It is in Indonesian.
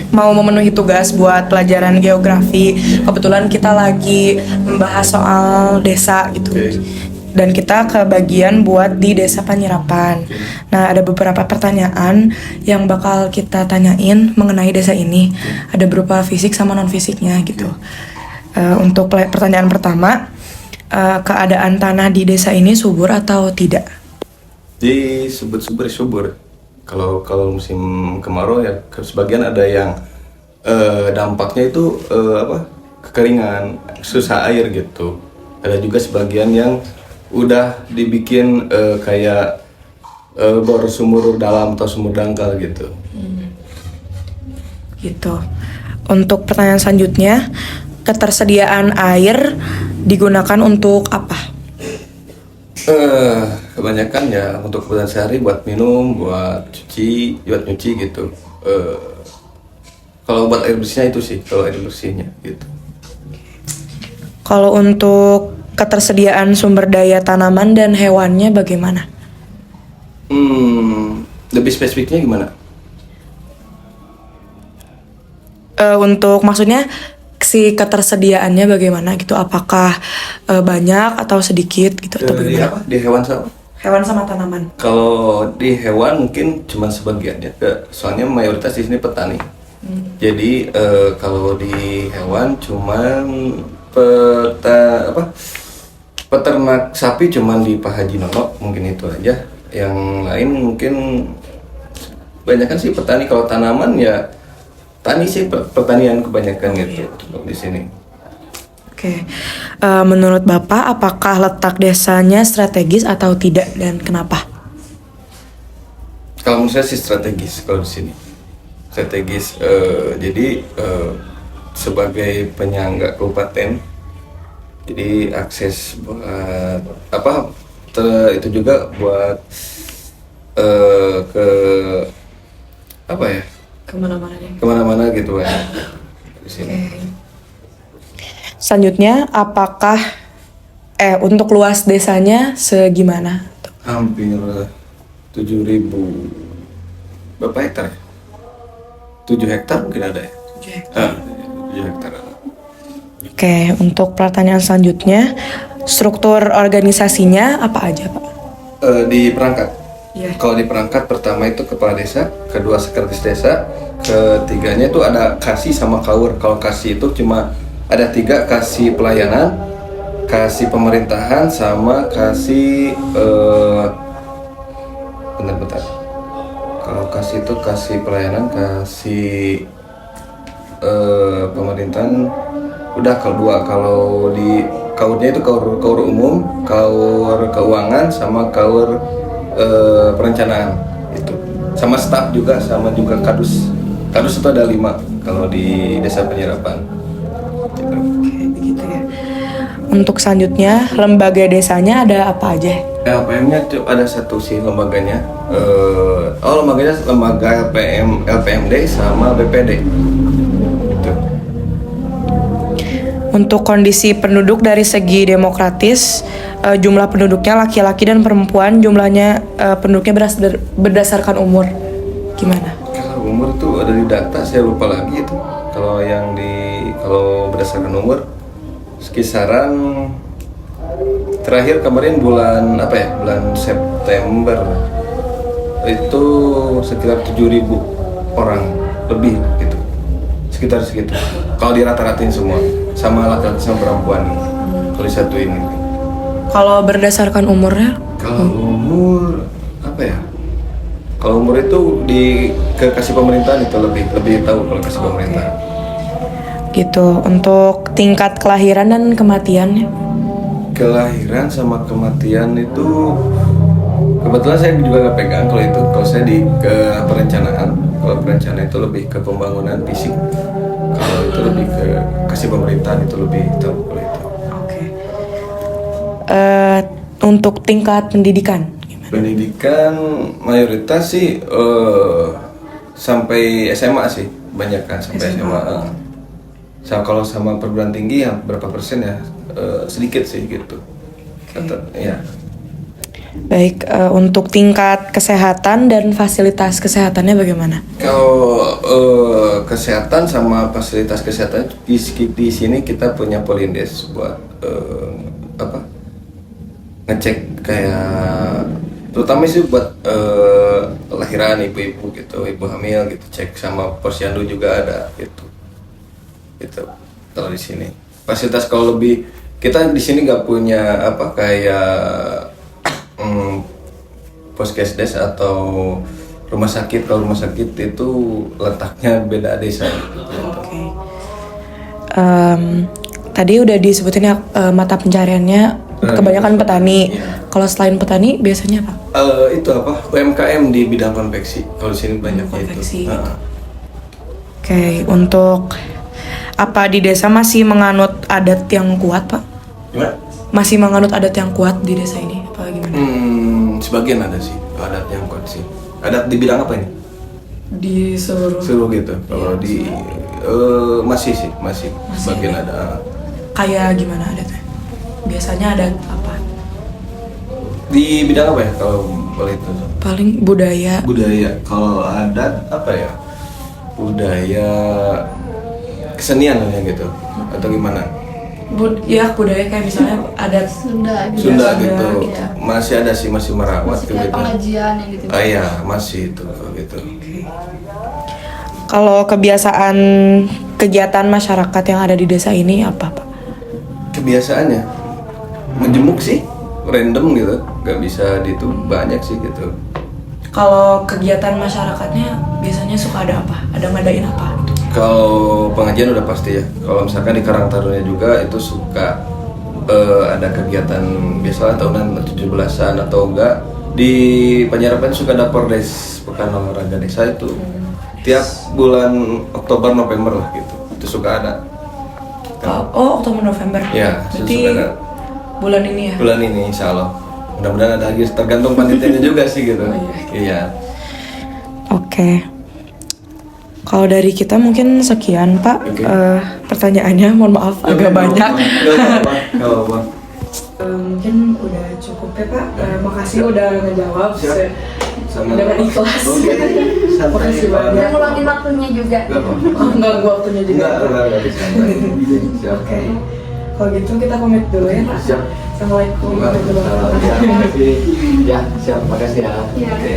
mau memenuhi tugas buat pelajaran geografi. Kebetulan kita lagi membahas soal desa gitu. Dan kita kebagian buat di desa Panyerapan. Nah, ada beberapa pertanyaan yang bakal kita tanyain mengenai desa ini. Ada berupa fisik sama non fisiknya gitu. Untuk pertanyaan pertama, keadaan tanah di desa ini subur atau tidak? Subur. Kalau musim kemarau ya sebagian ada yang dampaknya itu kekeringan, susah air gitu. Ada juga sebagian yang udah dibikin kayak bor sumur dalam atau sumur dangkal gitu. Gitu. Untuk pertanyaan selanjutnya, ketersediaan air digunakan untuk apa? Kebanyakan ya untuk kebutuhan sehari, buat minum, buat nyuci gitu. Kalau buat air bersihnya itu sih, kalau air bersihnya gitu. Kalau untuk ketersediaan sumber daya tanaman dan hewannya bagaimana? Lebih spesifiknya gimana? Untuk maksudnya si ketersediaannya bagaimana gitu? Apakah banyak atau sedikit gitu atau Di bagaimana? Di hewan sama? Hewan sama tanaman. Kalau di hewan mungkin cuma sebagian ya, soalnya mayoritas di sini petani. Jadi kalau di hewan cuman peternak sapi cuman di Pak Haji Nono, mungkin itu aja. Yang lain mungkin kebanyakan sih petani. Kalau tanaman ya tani sih, pertanian kebanyakan gitu di sini. Oke. Menurut Bapak, apakah letak desanya strategis atau tidak dan kenapa? Kalau menurut saya sih strategis kalau di sini. Strategis. Jadi sebagai penyangga kabupaten, jadi akses buat itu juga buat ke kemana-mana gitu ya di sini. Okay. Selanjutnya, apakah untuk luas desanya segimana? Hampir 7.000 berapa hektar? 7 hektar mungkin ada ya? 7 hektar. Oke, untuk pertanyaan selanjutnya, struktur organisasinya apa aja, Pak? Di perangkat. Yeah. Kalau di perangkat, pertama itu kepala desa, kedua sekretaris desa, ketiganya itu ada kasih sama kaur. Kalau kasih itu cuma ada 3, kasih pelayanan, kasih pemerintahan, sama kasih bentar. Kalau kasih itu kasih pelayanan, kasih pemerintahan. Udah kedua. Kalau di kaurnya itu kaur umum, kaur keuangan, sama kaur perencanaan itu. Sama staf juga, sama juga kadus. Kadus itu ada 5 kalau di Desa Panyerapan. Gitu. Oke, begitu ya. Untuk selanjutnya, lembaga desanya ada apa aja? LPM-nya ada satu sih lembaganya. Lembaganya lembaga LPMD sama BPD. Gitu. Untuk kondisi penduduk dari segi demokratis, jumlah penduduknya laki-laki dan perempuan, jumlahnya penduduknya berdasarkan umur. Gimana? Kalau umur tuh ada di data, saya lupa lagi itu. Kalau berdasarkan umur, sekisaran terakhir kemarin bulan September itu sekitar 7.000 orang lebih gitu, sekitar segitu. Kalau dirata-ratain semua, sama laki-laki sama perempuan kalau disatuin gitu. Kalau berdasarkan umurnya? Kalau umur Kalau umur itu kasih pemerintahan itu lebih tahu kalau kasih pemerintahan. Gitu. Untuk tingkat kelahiran dan kematiannya? Kelahiran sama kematian itu kebetulan saya juga nggak pegang kalau itu. Kalau saya ke perencanaan. Kalau perencanaan itu lebih ke pembangunan fisik. Kalau itu lebih ke kasih pemerintahan, itu lebih tahu kalau itu. Oke. Untuk tingkat pendidikan? Pendidikan mayoritas sih sampai SMA sih, banyak kan sampai SMA. Kalau sama perguruan tinggi ya berapa persen ya, sedikit sih gitu. Ya. Baik, untuk tingkat kesehatan dan fasilitas kesehatannya bagaimana? Kalau kesehatan sama fasilitas kesehatan di sini kita punya Polindes buat apa ngecek kayak terutama sih buat lahiran ibu-ibu gitu, ibu hamil gitu, cek sama posyandu juga ada gitu kalau di sini. Fasilitas kalau lebih kita di sini nggak punya apa kayak puskesdes atau rumah sakit. Kalau rumah sakit itu letaknya beda desa gitu. Oke. Tadi udah disebutin ya mata pencariannya kebanyakan petani. Kalau selain petani biasanya apa? Itu apa UMKM di bidang konveksi. Kalau di sini banyaknya Konveksi. itu. Oke, untuk apa di desa masih menganut adat yang kuat, Pak? Gimana? Masih menganut adat yang kuat di desa ini apa gimana? Sebagian ada sih adat yang kuat sih. Adat di bidang apa ini? Di seluruh Seluruh gitu. Kalau di masih sebagian ada. kayak gimana adatnya? Biasanya adat apa? Di bidang apa ya kalau boleh itu? Paling budaya. Budaya. Kalau adat apa ya? Budaya kesenian ya gitu atau gimana? Ya budaya kayak misalnya adat Sunda juga. Sunda Sunda, gitu. iya. Masih ada sih, masih merawat Masih kayak gitu. pengajian yang gitu. Ah iya, masih itu kalau gitu. Kalau kebiasaan kegiatan masyarakat yang ada di desa ini apa, Pak? Kebiasaannya menjemuk sih, random gitu. Gak bisa itu banyak sih gitu. Kalau kegiatan masyarakatnya biasanya suka ada apa? Ada ngadain apa? Kalau pengajian udah pasti ya. Kalau misalkan di Karang Taruna juga itu suka ada kegiatan biasalah tahunan 17-an atau enggak di Panjarapan suka ada Pordes Pekan Olahraga Desa itu tiap bulan Oktober November lah gitu. Itu suka ada. Oh, Oktober November. Ya, Berarti suka ada. bulan ini ya. Bulan ini insya Allah. Mudah-mudahan ada lagi tergantung panitianya juga sih gitu. Iya. Oke. Kalau dari kita mungkin sekian, Pak. Oke. Pertanyaannya, mohon maaf agak banyak. Gak apa-apa. Mungkin udah cukup ya, Pak. Makasih udah ngejawab Siap. Sama dengan ikhlas. Oke. Santai, Makasih Pak. banyak. Dan ngulangin waktunya juga. Gak apa-apa. Oh, enggak gua waktunya juga. Enggak bisa. Siap. Oke. Kalau gitu kita pamit dulu ya, Pak. Siap. Assalamualaikum warahmatullahi wabarakatuh. Ya, siap. Makasih ya. Iya. Oke.